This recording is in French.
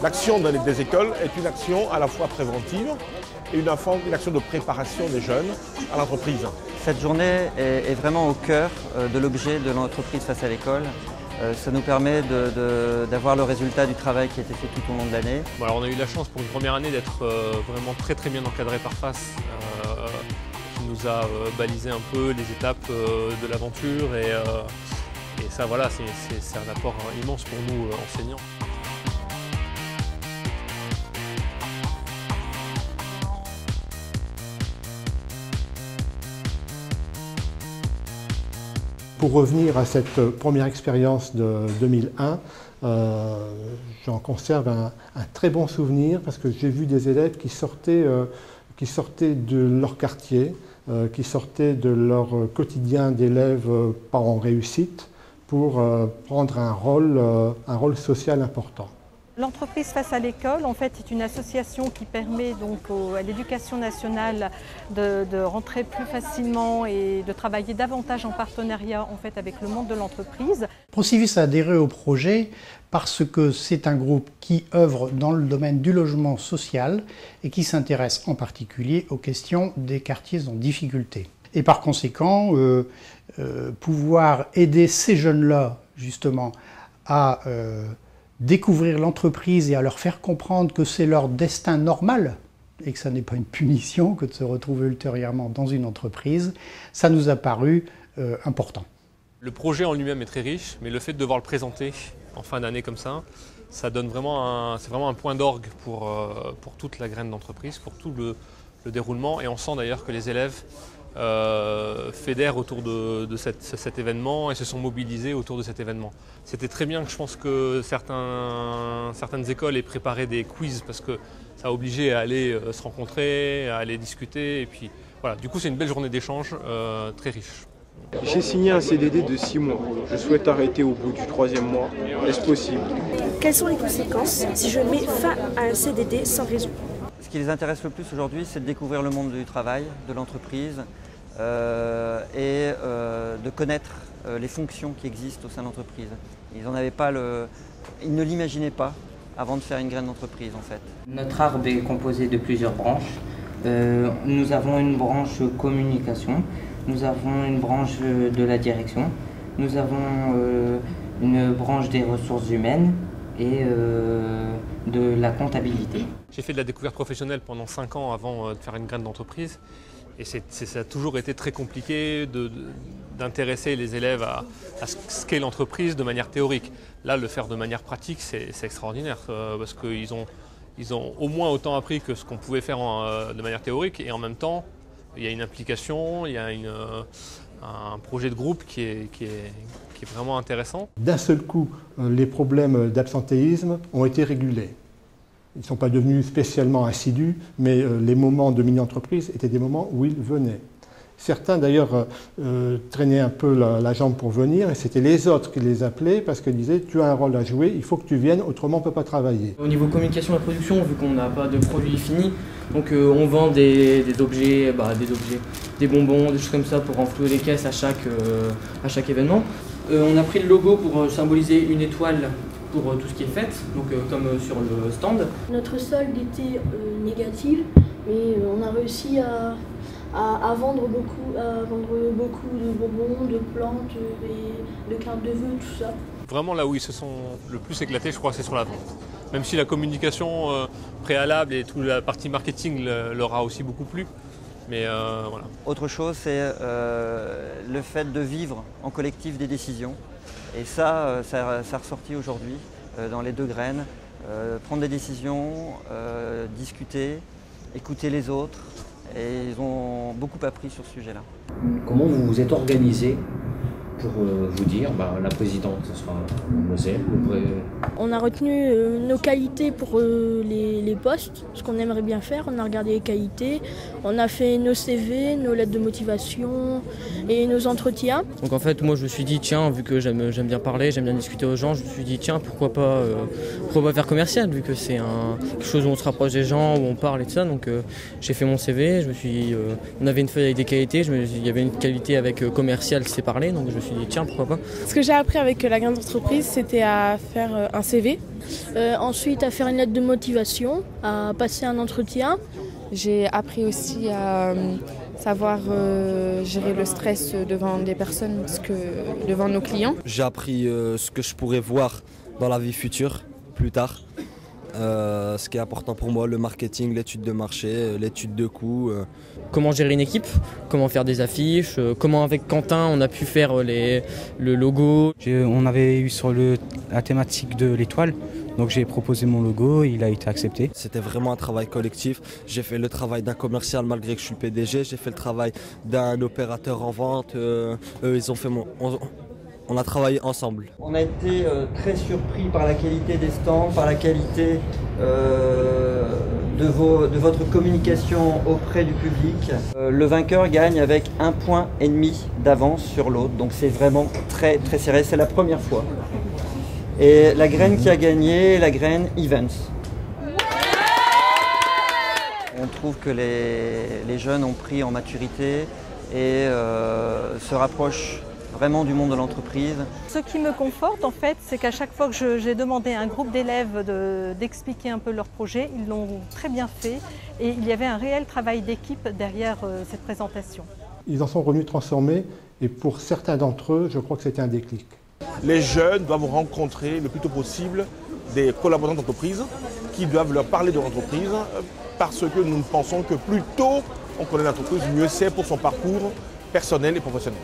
L'action des écoles est une action à la fois préventive et une action de préparation des jeunes à l'entreprise. Cette journée est vraiment au cœur de l'objet de l'entreprise face à l'école. Ça nous permet d'avoir le résultat du travail qui a été fait tout au long de l'année. Bon, alors on a eu la chance pour une première année d'être vraiment très bien encadré par FACE, qui nous a balisé un peu les étapes de l'aventure et ça voilà, c'est un apport immense pour nous enseignants. Pour revenir à cette première expérience de 2001, j'en conserve un très bon souvenir parce que j'ai vu des élèves qui sortaient de leur quartier, qui sortaient de leur quotidien d'élèves pas en réussite pour prendre un rôle social important. L'entreprise face à l'école, en fait, est une association qui permet donc à l'éducation nationale de rentrer plus facilement et de travailler davantage en partenariat en fait, avec le monde de l'entreprise. Procivis a adhéré au projet parce que c'est un groupe qui œuvre dans le domaine du logement social et qui s'intéresse en particulier aux questions des quartiers en difficulté. Et par conséquent, pouvoir aider ces jeunes-là justement à découvrir l'entreprise et à leur faire comprendre que c'est leur destin normal et que ça n'est pas une punition que de se retrouver ultérieurement dans une entreprise, ça nous a paru important. Le projet en lui-même est très riche, mais le fait de devoir le présenter en fin d'année comme ça, ça donne c'est vraiment un point d'orgue pour toute la graine d'entreprise, pour tout le déroulement. Et on sent d'ailleurs que les élèves fédèrent autour de cet événement et se sont mobilisés autour de cet événement. C'était très bien que je pense que certaines écoles aient préparé des quiz parce que ça a obligé à aller se rencontrer, à aller discuter. Et puis voilà, du coup c'est une belle journée d'échange très riche. J'ai signé un CDD de 6 mois. Je souhaite arrêter au bout du 3e mois. Est-ce possible? Quelles sont les conséquences si je mets fin à un CDD sans raison? Ce qui les intéresse le plus aujourd'hui, c'est de découvrir le monde du travail, de l'entreprise et de connaître les fonctions qui existent au sein de l'entreprise. Ils ne l'imaginaient pas avant de faire une graine d'entreprise en fait. Notre arbre est composé de plusieurs branches. Nous avons une branche communication, nous avons une branche de la direction, nous avons une branche des ressources humaines et de la comptabilité. J'ai fait de la découverte professionnelle pendant 5 ans avant de faire une graine d'entreprise et ça a toujours été très compliqué d'intéresser les élèves à ce qu'est l'entreprise de manière théorique. Là, le faire de manière pratique, c'est extraordinaire parce qu'ils ont au moins autant appris que ce qu'on pouvait faire de manière théorique et en même temps, il y a une implication, il y a un projet de groupe qui est vraiment intéressant. D'un seul coup, les problèmes d'absentéisme ont été régulés. Ils ne sont pas devenus spécialement assidus, mais les moments de mini-entreprise étaient des moments où ils venaient. Certains d'ailleurs traînaient un peu la jambe pour venir et c'était les autres qui les appelaient parce qu'ils disaient « tu as un rôle à jouer, il faut que tu viennes, autrement on ne peut pas travailler ». Au niveau communication et production, vu qu'on n'a pas de produits finis, donc on vend des objets, des bonbons, des choses comme ça pour renflouer les caisses à chaque événement. On a pris le logo pour symboliser une étoile pour tout ce qui est fête, donc comme sur le stand. Notre solde était négatif, mais on a réussi à vendre beaucoup de bonbons, de plantes, et de cartes de vœux, tout ça. Vraiment là où ils se sont le plus éclatés, je crois, c'est sur la vente. Même si la communication préalable et toute la partie marketing leur a aussi beaucoup plu. Mais voilà. Autre chose, c'est le fait de vivre en collectif des décisions. Et ça a ressorti aujourd'hui dans les 2 graines. Prendre des décisions, discuter, écouter les autres. Et ils ont beaucoup appris sur ce sujet-là. Comment vous vous êtes organisé pour vous dire, la présidente, ce sera mademoiselle. On a retenu nos qualités pour les postes, ce qu'on aimerait bien faire. On a regardé les qualités, on a fait nos CV, nos lettres de motivation et nos entretiens. Donc en fait, moi je me suis dit, tiens, vu que j'aime bien parler, j'aime bien discuter aux gens, je me suis dit, tiens, pourquoi pas faire commercial, vu que c'est quelque chose où on se rapproche des gens, où on parle et tout ça. Donc j'ai fait mon CV, on avait une feuille avec des qualités, il y avait une qualité avec commercial, c'est parler, donc je me suis suis dit tiens, pourquoi pas. Ce que j'ai appris avec la graine d'entreprise, c'était à faire un CV. Ensuite, à faire une lettre de motivation, à passer un entretien. J'ai appris aussi à savoir gérer le stress devant des personnes, devant nos clients. J'ai appris ce que je pourrais voir dans la vie future, plus tard. Ce qui est important pour moi, le marketing, l'étude de marché, l'étude de coûts. Comment gérer une équipe, comment faire des affiches, comment avec Quentin on a pu faire le logo. On avait eu sur la thématique de l'étoile, donc j'ai proposé mon logo, il a été accepté. C'était vraiment un travail collectif. J'ai fait le travail d'un commercial malgré que je suis le PDG, j'ai fait le travail d'un opérateur en vente. Eux, ils ont fait on a travaillé ensemble. On a été très surpris par la qualité des stands, par la qualité de votre communication auprès du public. Le vainqueur gagne avec 1,5 point d'avance sur l'autre, donc c'est vraiment très très serré, c'est la première fois. Et la graine qui a gagné, la graine Events. On trouve que les jeunes ont pris en maturité et se rapprochent vraiment du monde de l'entreprise. Ce qui me conforte en fait, c'est qu'à chaque fois que j'ai demandé à un groupe d'élèves d'expliquer un peu leur projet, ils l'ont très bien fait et il y avait un réel travail d'équipe derrière cette présentation. Ils en sont revenus transformés et pour certains d'entre eux, je crois que c'était un déclic. Les jeunes doivent rencontrer le plus tôt possible des collaborateurs d'entreprise qui doivent leur parler de l'entreprise parce que nous pensons que plus tôt on connaît l'entreprise, mieux c'est pour son parcours personnel et professionnel.